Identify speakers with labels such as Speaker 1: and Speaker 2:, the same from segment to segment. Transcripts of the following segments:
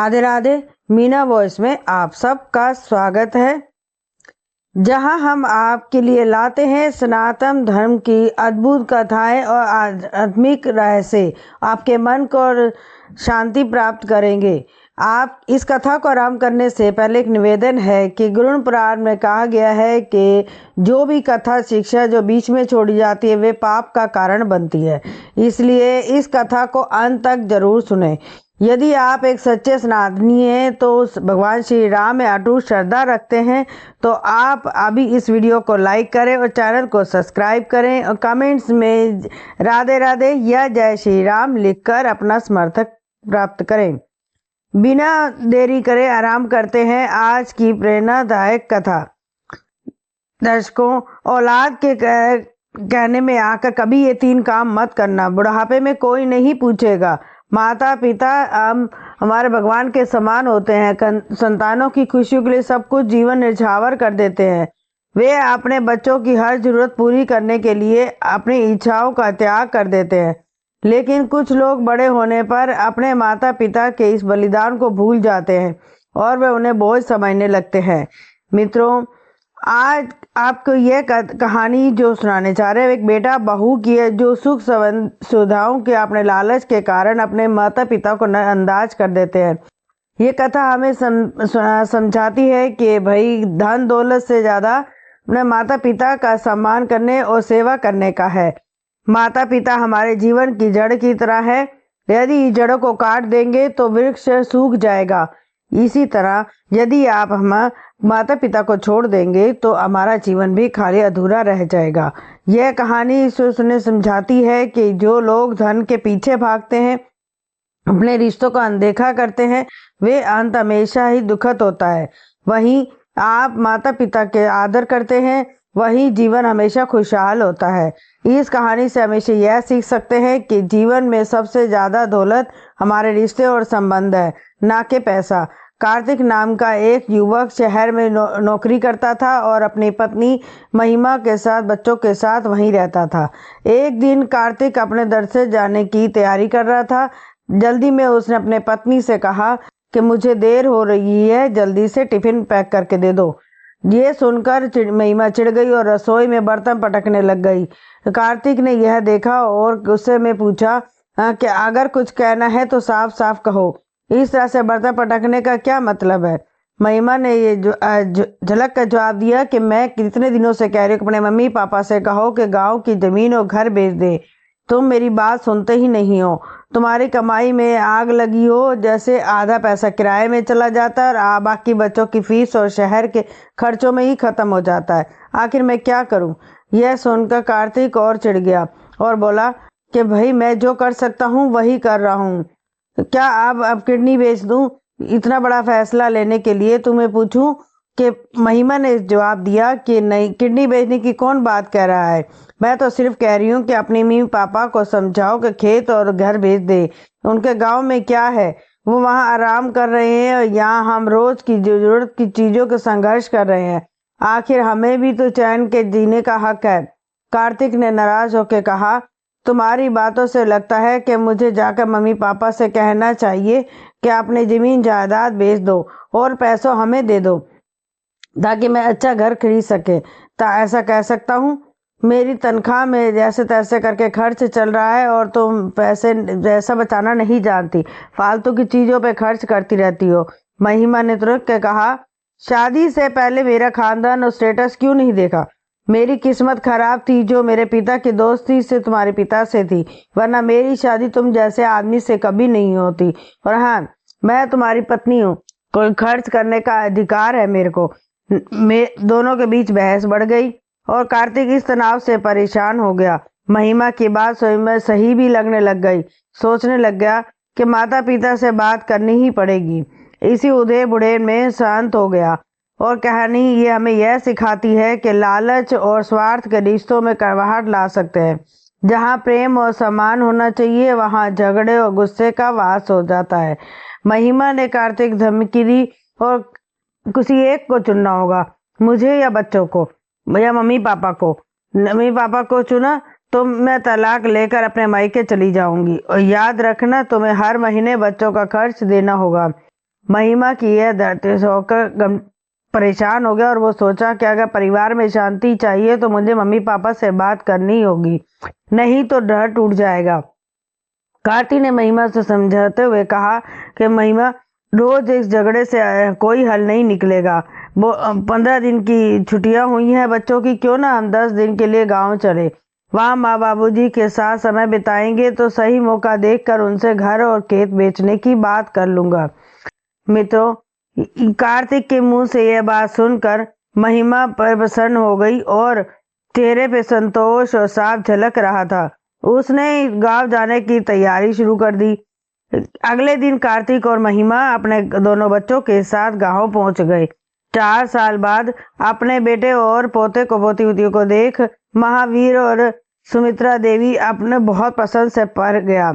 Speaker 1: Radhe Radhe. Meena voice में आप सबका स्वागत है, जहां हम आपके लिए लाते हैं सनातन धर्म की अद्भुत कथाएं और आध्यात्मिक रहस्य आपके मन को शांति प्राप्त करेंगे। आप इस कथा को आरंभ करने से पहले एक निवेदन है कि गुरु पुराण में कहा गया है कि जो भी कथा शिक्षा जो बीच में छोड़ी जाती है वे पाप का कारण बनती है, इसलिए इस कथा को अंत तक जरूर सुने। यदि आप एक सच्चे सनातनी हैं तो भगवान श्री राम में अटूट श्रद्धा रखते हैं तो आप अभी इस वीडियो को लाइक करें और चैनल को सब्सक्राइब करें और कमेंट्स में राधे राधे या जय श्री राम लिखकर अपना समर्थक प्राप्त करें। बिना देरी करे आरंभ करते हैं आज की प्रेरणादायक कथा। दर्शकों, औलाद के कहने में आकर कभी ये 3 काम मत करना। बुढ़ापे में कोई नहीं पूछेगा। माता पिता हमारे भगवान के समान होते हैं। संतानों की खुशियों के लिए सब कुछ जीवन निछावर कर देते हैं। वे अपने बच्चों की हर जरूरत पूरी करने के लिए अपनी इच्छाओं का त्याग कर देते हैं, लेकिन कुछ लोग बड़े होने पर अपने माता पिता के इस बलिदान को भूल जाते हैं और वे उन्हें बोझ समझने लगते हैं। मित्रों, आज आपको यह कहानी जो सुनाने चाह रहे हैं एक बेटा बहू की है जो सुख सुविधाओं के अपने लालच के कारण अपने माता पिता को नजरअंदाज कर देते हैं। ये कथा हमें समझाती है कि भाई धन दौलत से ज्यादा अपने माता पिता का सम्मान करने और सेवा करने का है। माता पिता हमारे जीवन की जड़ की तरह है। यदि जड़ों को काट देंगे तो वृक्ष सूख जाएगा। इसी तरह यदि आप हम माता पिता को छोड़ देंगे तो हमारा जीवन भी खाली अधूरा रह जाएगा। यह कहानी इसने समझाती है कि जो लोग धन के पीछे भागते हैं, अपने रिश्तों का अनदेखा करते हैं, वे अंत हमेशा ही दुखद होता है। वहीं आप माता पिता के आदर करते हैं, वही जीवन हमेशा खुशहाल होता है। इस कहानी से हमेशा यह सीख सकते हैं कि जीवन में सबसे ज्यादा दौलत हमारे रिश्ते और संबंध है, ना कि पैसा। कार्तिक नाम का एक युवक शहर में नौकरी करता था और अपनी पत्नी महिमा के साथ बच्चों के साथ वहीं रहता था। एक दिन कार्तिक अपने दर से जाने की तैयारी कर रहा था। जल्दी में उसने अपने पत्नी से कहा कि मुझे देर हो रही है, जल्दी से टिफिन पैक करके दे दो। ये सुनकर महिमा चिढ़ गई और रसोई में बर्तन पटकने लग गई। कार्तिक ने यह देखा और गुस्से में पूछा कि अगर कुछ कहना है तो साफ साफ कहो, इस तरह से बर्तन पटकने का क्या मतलब है। महिमा ने ये झलक का जवाब दिया कि मैं कितने दिनों से कह रही हूँ अपने मम्मी पापा से कहो कि गांव की जमीन और घर बेच दे। तुम मेरी बात सुनते ही नहीं हो। तुम्हारी कमाई में आग लगी हो, जैसे आधा पैसा किराए में चला जाता है और बाकी बच्चों की फीस और शहर के खर्चों में ही खत्म हो जाता है। आखिर मैं क्या करूं? यह सुनकर कार्तिक और चिढ़ गया और बोला कि भाई मैं जो कर सकता हूं वही कर रहा हूं। क्या अब किडनी बेच दूं? इतना बड़ा फैसला लेने के लिए तुम्हें पूछूं? कि महिमा ने जवाब दिया कि नहीं, किडनी बेचने की कौन बात कह रहा है। मैं तो सिर्फ कह रही हूँ कि अपनी मम्मी पापा को समझाओ कि खेत और घर बेच दे। उनके गांव में क्या है, वो वहां आराम कर रहे हैं और यहाँ हम रोज की जरूरत की चीजों के संघर्ष कर रहे हैं। आखिर हमें भी तो चैन के जीने का हक है। कार्तिक ने नाराज होकर कहा, तुम्हारी बातों से लगता है कि मुझे जाकर मम्मी पापा से कहना चाहिए कि अपनी जमीन जायदाद बेच दो और पैसों हमें दे दो ताकि मैं अच्छा घर खरीद सके। ऐसा कह सकता हूँ? मेरी तनख्वाह में जैसे तैसे करके खर्च चल रहा है और तुम पैसे जैसा बचाना नहीं जानती, फालतू की चीजों पे खर्च करती रहती हो। महिमा ने तुरंत के कहा, शादी से पहले मेरा खानदान और स्टेटस क्यों नहीं देखा? मेरी किस्मत खराब थी जो मेरे पिता की दोस्ती से तुम्हारे पिता से थी, वरना मेरी शादी तुम जैसे आदमी से कभी नहीं होती। और हाँ, मैं तुम्हारी पत्नी हूँ, कोई खर्च करने का अधिकार है मेरे को। दोनों के बीच बहस बढ़ गई और कार्तिक इस तनाव से परेशान हो गया। महिमा की बात सही भी लगने लग गई। सोचने लग गया कि माता पिता से बात करनी ही पड़ेगी। इसी उधेड़ बुढ़े में शांत हो गया। और कहानी ये हमें यह सिखाती है कि लालच और स्वार्थ के रिश्तों में कड़वाहट ला सकते हैं। जहाँ प्रेम और सम्मान होना चाहिए वहाँ झगड़े और गुस्से का वास हो जाता है। महिमा ने कार्तिक धमकी दी और किसी एक को चुनना होगा, मुझे या बच्चों को या मम्मी पापा को। मम्मी पापा को चुना तो मैं तलाक लेकर अपने मायके चली जाऊंगी और याद रखना तुम्हें हर महीने बच्चों का खर्च देना होगा। महिमा की यह धरती से होकर परेशान हो गया और वो सोचा कि अगर परिवार में शांति चाहिए तो मुझे मम्मी पापा से बात करनी होगी, नहीं तो डर टूट जाएगा। कार्ति ने महिमा से समझाते हुए कहा कि महिमा, रोज इस झगड़े से कोई हल नहीं निकलेगा। वो 15 दिन की छुट्टियां हुई हैं बच्चों की, क्यों ना हम 10 दिन के लिए गांव चले, वहाँ माँ बाबूजी के साथ समय बिताएंगे तो सही मौका देखकर उनसे घर और खेत बेचने की बात कर लूंगा। मित्रों, कार्तिक के मुंह से यह बात सुनकर महिमा पर प्रसन्न हो गई और चेहरे पे संतोष और साफ झलक रहा था। उसने गांव जाने की तैयारी शुरू कर दी। अगले दिन कार्तिक और महिमा अपने दोनों बच्चों के साथ गांव पहुंच गए। 4 साल बाद अपने बेटे और पोते को पोती को देख महावीर और सुमित्रा देवी अपने बहुत पसंद से भर गया।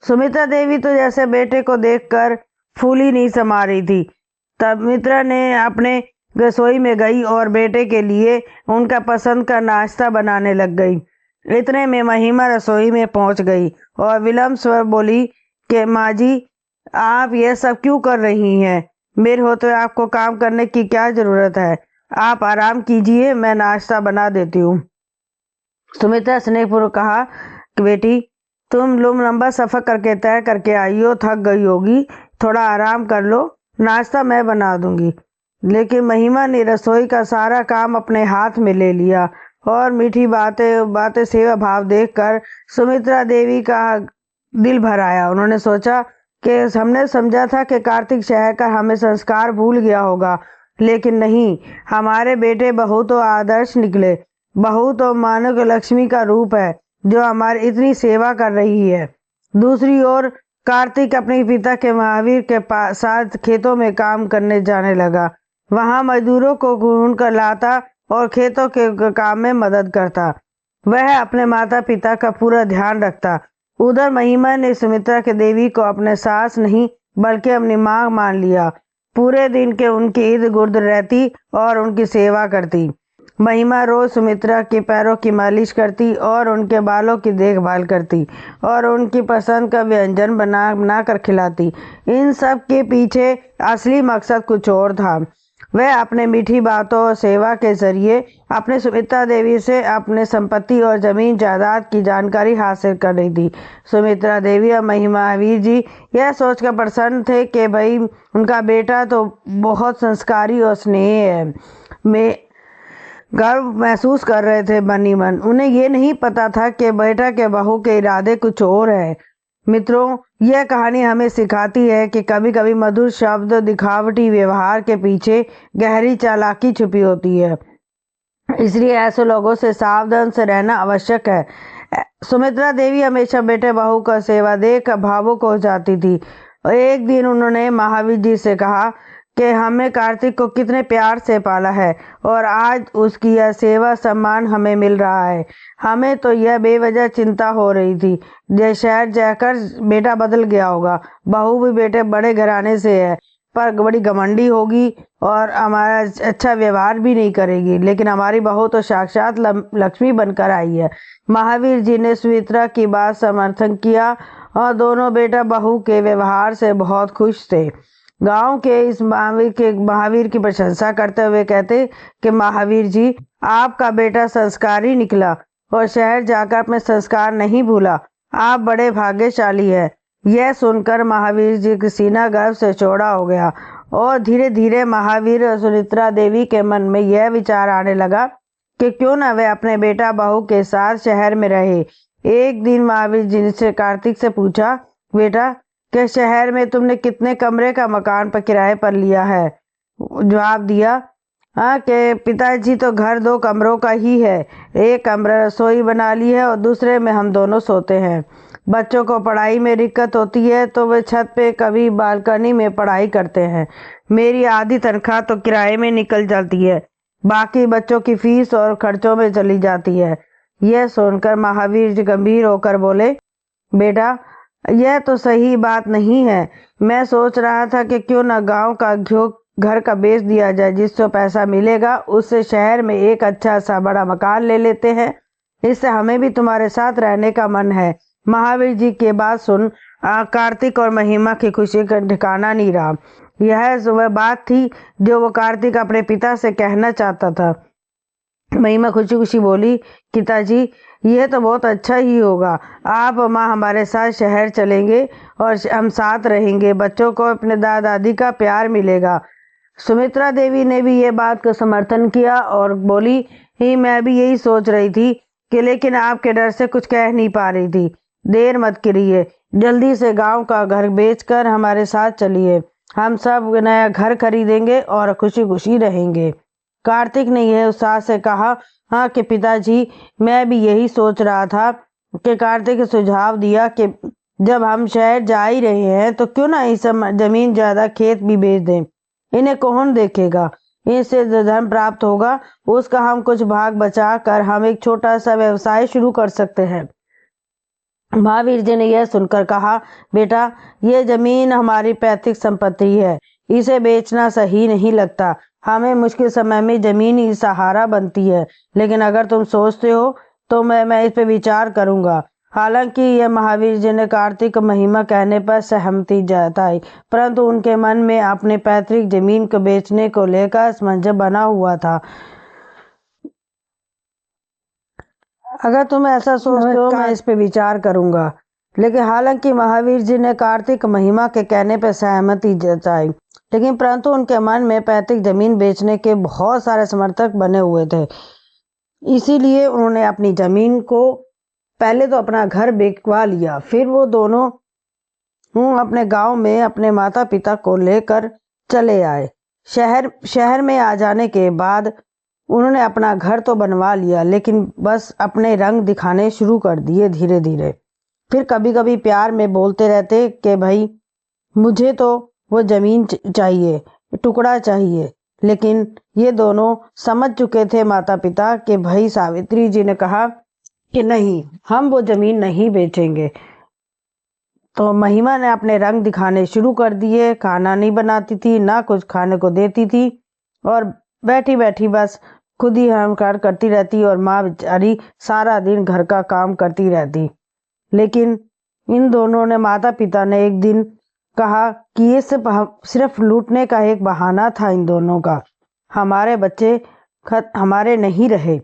Speaker 1: सुमित्रा देवी तो जैसे बेटे को देखकर फूली नहीं समा रही थी। तब मित्रा ने अपने रसोई में गई और बेटे के लिए उनका पसंद का नाश्ता बनाने लग गई। इतने में महिमा रसोई में पहुंच गई और विलम्ब स्वर बोली कि माँ जी, आप यह सब क्यों कर रही हैं? मेरे होते आपको काम करने की क्या जरूरत है? आप आराम कीजिए, मैं नाश्ता बना देती हूँ। सुमित्रा स्नेहपूर्वक कहा कि बेटी, तुम लंबा सफर करके तय करके आई हो, थक गई होगी, थोड़ा आराम कर लो, नाश्ता मैं बना दूंगी। लेकिन महिमा ने रसोई का सारा काम अपने हाथ में ले लिया और मीठी बातें सेवा भाव देखकर सुमित्रा देवी का दिल भर आया। उन्होंने सोचा कि हमने समझा था कि कार्तिक शहर का हमें संस्कार भूल गया होगा, लेकिन नहीं, हमारे बेटे बहू तो आदर्श निकले। बहू तो मानो कि लक्ष्मी का रूप है जो हमारी इतनी सेवा कर रही है। दूसरी ओर कार्तिक अपने पिता के महावीर के साथ खेतों में काम करने जाने लगा। वहां मजदूरों को ढूंढ कर लाता और खेतों के काम में मदद करता। वह अपने माता पिता का पूरा ध्यान रखता। उधर महिमा ने सुमित्रा के देवी को अपने सास नहीं बल्कि अपनी माँ मान लिया। पूरे दिन के उनके इर्द गिर्द रहती और उनकी सेवा करती। महिमा रोज सुमित्रा के पैरों की मालिश करती और उनके बालों की देखभाल करती और उनकी पसंद का व्यंजन बना कर खिलाती। इन सब के पीछे असली मकसद कुछ और था। वह अपने मीठी बातों और सेवा के जरिए अपने सुमित्रा देवी से अपने संपत्ति और जमीन जायदाद की जानकारी हासिल कर रही थी। सुमित्रा देवी और महिमावीर जी यह सोचकर प्रसन्न थे कि भाई उनका बेटा तो बहुत संस्कारी और स्नेही है। मैं गर्व महसूस कर रहे थे बनी मन। उन्हें ये नहीं पता था कि बेटा के बहू के इरादे कुछ और है। मित्रों, यह कहानी हमें सिखाती है कि कभी कभी मधुर शब्द दिखावटी व्यवहार के पीछे गहरी चालाकी छुपी होती है। इसलिए ऐसे लोगों से सावधान से रहना आवश्यक है। सुमित्रा देवी हमेशा बेटे बहू का सेवा देख भावुक हो जाती थी। एक दिन उन्होंने महावीर जी से कहा कि हमने कार्तिक को कितने प्यार से पाला है और आज उसकी यह सेवा सम्मान हमें मिल रहा है। हमें तो यह बेवजह चिंता हो रही थी जैसे शहर जाकर बेटा बदल गया होगा। बहू भी बेटे बड़े घराने से है पर बड़ी घमंडी होगी और हमारा अच्छा व्यवहार भी नहीं करेगी, लेकिन हमारी बहू तो साक्षात लक्ष्मी बनकर आई है। महावीर जी ने सुमित्रा की बात समर्थन किया और दोनों बेटा बहू के व्यवहार से बहुत खुश थे। गांव के इस महावीर की प्रशंसा करते हुए कहते कि महावीर जी, आपका बेटा संस्कारी निकला और शहर जाकर अपने संस्कार नहीं भूला। आप बड़े भाग्यशाली हैं। यह सुनकर महावीर जी का सीना गर्व से चौड़ा हो गया और धीरे धीरे महावीर और सुमित्रा देवी के मन में यह विचार आने लगा कि क्यों न वे अपने बेटा बहू के साथ शहर में रहे। एक दिन महावीर जी ने कार्तिक से पूछा, बेटा, क्या शहर में तुमने कितने कमरे का मकान पर किराए पर लिया है? जवाब दिया, हाँ, कि पिताजी तो घर 2 कमरों का ही है। एक कमरा रसोई बना ली है और दूसरे में हम दोनों सोते हैं। बच्चों को पढ़ाई में दिक्कत होती है तो वे छत पे कभी बालकनी में पढ़ाई करते हैं। मेरी आधी तनख्वाह तो किराए में निकल जाती है, बाकी बच्चों की फीस और खर्चों में चली जाती है। यह सुनकर महावीर जी गंभीर होकर बोले, बेटा, यह तो सही बात नहीं है। मैं सोच रहा था कि क्यों न गांव का घर का बेच दिया जाए, जिससे पैसा मिलेगा उससे शहर में एक अच्छा सा बड़ा मकान ले लेते हैं। इससे हमें भी तुम्हारे साथ रहने का मन है। महावीर जी की बात सुन कार्तिक और महिमा की खुशी का ठिकाना नहीं रहा। यह वह बात थी जो वो कार्तिक अपने पिता से कहना चाहता था। महिमा खुशी खुशी बोली, पिताजी यह तो बहुत अच्छा ही होगा। आप और माँ हमारे साथ शहर चलेंगे और हम साथ रहेंगे। बच्चों को अपने दादा दादी का प्यार मिलेगा। सुमित्रा देवी ने भी ये बात को समर्थन किया और बोली, ही मैं भी यही सोच रही थी कि लेकिन आपके डर से कुछ कह नहीं पा रही थी। देर मत करिए, जल्दी से गांव का घर बेचकर हमारे साथ चलिए। हम सब नया घर खरीदेंगे और खुशी खुशी रहेंगे। कार्तिक ने यह उत्साह से कहा, हाँ कि पिताजी मैं भी यही सोच रहा था। कि कार्तिक सुझाव दिया कि जब हम शहर जा ही रहे हैं तो क्यों ना इस जमीन ज्यादा खेत भी बेच दें। इन्हें कौन देखेगा। इससे जो धन प्राप्त होगा उसका हम कुछ भाग बचा कर हम एक छोटा सा व्यवसाय शुरू कर सकते हैं। महावीर जी ने यह सुनकर कहा, बेटा यह जमीन हमारी पैतृक संपत्ति है, इसे बेचना सही नहीं लगता। हमें मुश्किल समय में जमीन ही सहारा बनती है। लेकिन अगर तुम सोचते हो तो मैं इस पे विचार करूंगा। हालांकि यह महावीर जी ने कार्तिक महिमा कहने पर सहमति जताई, परंतु उनके मन में अपने पैतृक जमीन को बेचने को लेकर असमंजस बना हुआ था। अगर तुम ऐसा सोचते हो मैं इस पे विचार करूंगा। लेकिन हालांकि महावीर जी ने कार्तिक महिमा के कहने पर सहमति जताई, लेकिन परंतु उनके मन में पैतृक जमीन बेचने के बहुत सारे समर्थक बने हुए थे। इसीलिए उन्होंने अपनी जमीन को पहले तो अपना घर बिकवा लिया। फिर वो दोनों अपने गांव में अपने माता पिता को लेकर चले आए। शहर में आ जाने के बाद उन्होंने अपना घर तो बनवा लिया, लेकिन बस अपने रंग दिखाने शुरू कर दिए धीरे धीरे। फिर कभी कभी प्यार में बोलते रहते कि भाई मुझे तो वो जमीन चाहिए, टुकड़ा चाहिए। लेकिन ये दोनों समझ चुके थे माता पिता कि भाई सावित्री जी ने कहा कि नहीं, हम वो जमीन नहीं बेचेंगे। तो महिमा ने अपने रंग दिखाने शुरू कर दिए। खाना नहीं बनाती थी, ना कुछ खाने को देती थी और बैठी बैठी बस खुद ही अहंकार करती रहती और माँ बेचारी सारा दिन घर का काम करती रहती। लेकिन इन दोनों ने माता पिता ने एक दिन कहा कि ये सिर्फ लूटने का एक बहाना था इन दोनों का। हमारे बच्चे हमारे नहीं रहे,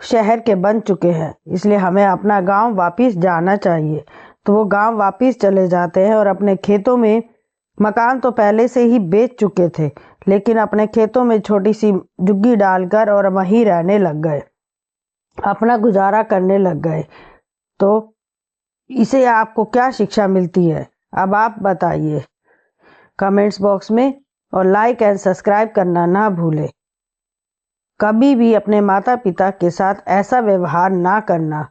Speaker 1: शहर के बन चुके हैं, इसलिए हमें अपना गांव वापस जाना चाहिए। तो वो गांव वापस चले जाते हैं और अपने खेतों में, मकान तो पहले से ही बेच चुके थे, लेकिन अपने खेतों में छोटी सी झुग्गी डालकर और वहीं रहने लग गए, अपना गुजारा करने लग गए। तो इसे आपको क्या शिक्षा मिलती है, अब आप बताइए कमेंट्स बॉक्स में, और लाइक एंड सब्सक्राइब करना ना भूलें। कभी भी अपने माता पिता के साथ ऐसा व्यवहार ना करना।